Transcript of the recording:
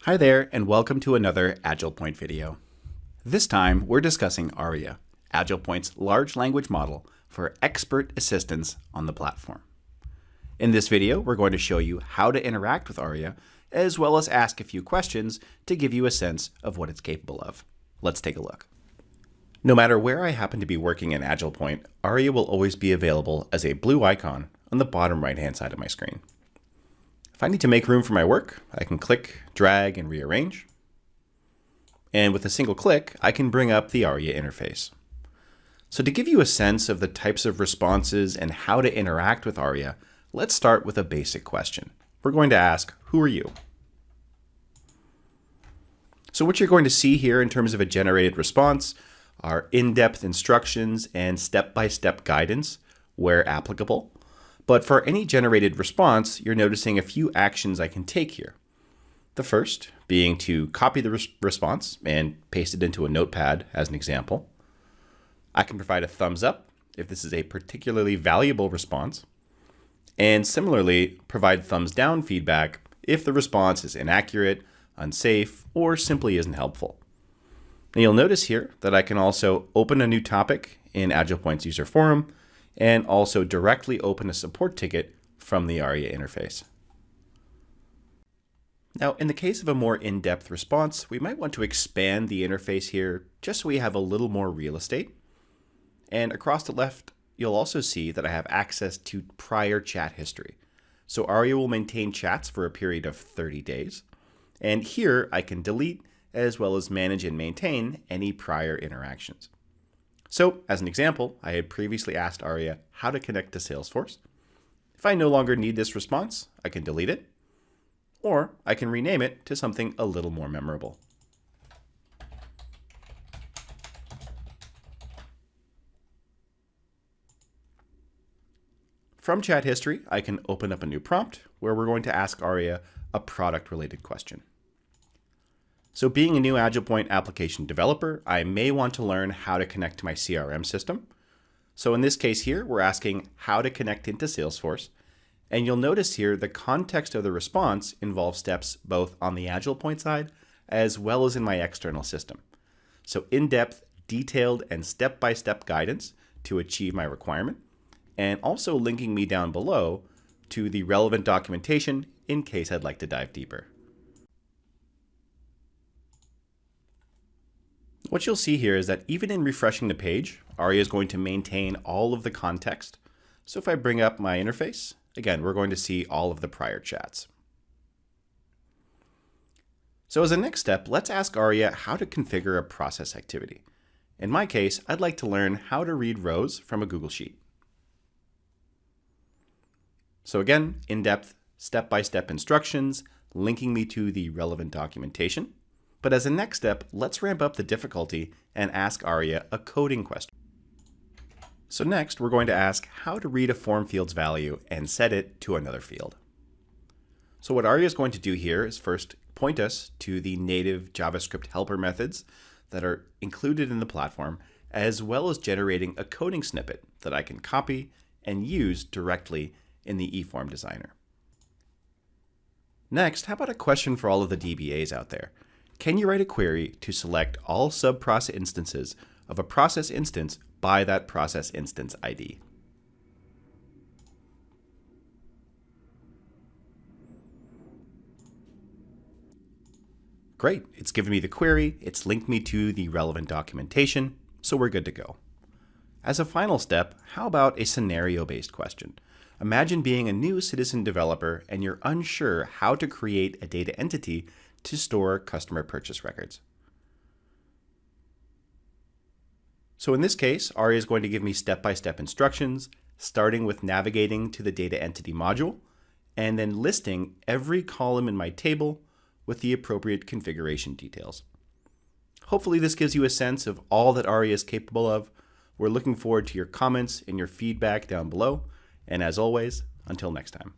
Hi there, and welcome to another AgilePoint video. This time, we're discussing ARIA, AgilePoint's large language model for expert assistance on the platform. In this video, we're going to show you how to interact with ARIA, as well as ask a few questions to give you a sense of what it's capable of. Let's take a look. No matter where I happen to be working in AgilePoint, ARIA will always be available as a blue icon on the bottom right-hand side of my screen. If I need to make room for my work, I can click, drag, and rearrange. And with a single click, I can bring up the ARIA interface. So to give you a sense of the types of responses and how to interact with ARIA, let's start with a basic question. We're going to ask, who are you? So what you're going to see here in terms of a generated response are in-depth instructions and step-by-step guidance where applicable. But for any generated response, you're noticing a few actions I can take here. The first being to copy the response and paste it into a notepad as an example. I can provide a thumbs up if this is a particularly valuable response. And similarly, provide thumbs down feedback if the response is inaccurate, unsafe, or simply isn't helpful. Now you'll notice here that I can also open a new topic in AgilePoint's user forum and also directly open a support ticket from the ARIA interface. Now, in the case of a more in-depth response, we might want to expand the interface here just so we have a little more real estate. And across the left, you'll also see that I have access to prior chat history. So ARIA will maintain chats for a period of 30 days. And here I can delete as well as manage and maintain any prior interactions. So, as an example, I had previously asked ARIA how to connect to Salesforce. If I no longer need this response, I can delete it, or I can rename it to something a little more memorable. From chat history, I can open up a new prompt where we're going to ask ARIA a product-related question. So being a new AgilePoint application developer, I may want to learn how to connect to my CRM system. So in this case here, we're asking how to connect into Salesforce. And you'll notice here the context of the response involves steps both on the AgilePoint side as well as in my external system. So in-depth, detailed, and step-by-step guidance to achieve my requirement, and also linking me down below to the relevant documentation in case I'd like to dive deeper. What you'll see here is that even in refreshing the page, ARIA is going to maintain all of the context. So if I bring up my interface, again, we're going to see all of the prior chats. So as a next step, let's ask ARIA how to configure a process activity. In my case, I'd like to learn how to read rows from a Google Sheet. So again, in-depth, step-by-step instructions, linking me to the relevant documentation. But as a next step, let's ramp up the difficulty and ask ARIA a coding question. So next, we're going to ask how to read a form field's value and set it to another field. So what ARIA is going to do here is first point us to the native JavaScript helper methods that are included in the platform, as well as generating a coding snippet that I can copy and use directly in the eForm designer. Next, how about a question for all of the DBAs out there? Can you write a query to select all sub-process instances of a process instance by that process instance ID? Great, it's given me the query, it's linked me to the relevant documentation, so we're good to go. As a final step, how about a scenario-based question? Imagine being a new citizen developer and you're unsure how to create a data entity to store customer purchase records. So in this case, ARIA is going to give me step-by-step instructions, starting with navigating to the data entity module, and then listing every column in my table with the appropriate configuration details. Hopefully this gives you a sense of all that ARIA is capable of. We're looking forward to your comments and your feedback down below. And as always, until next time.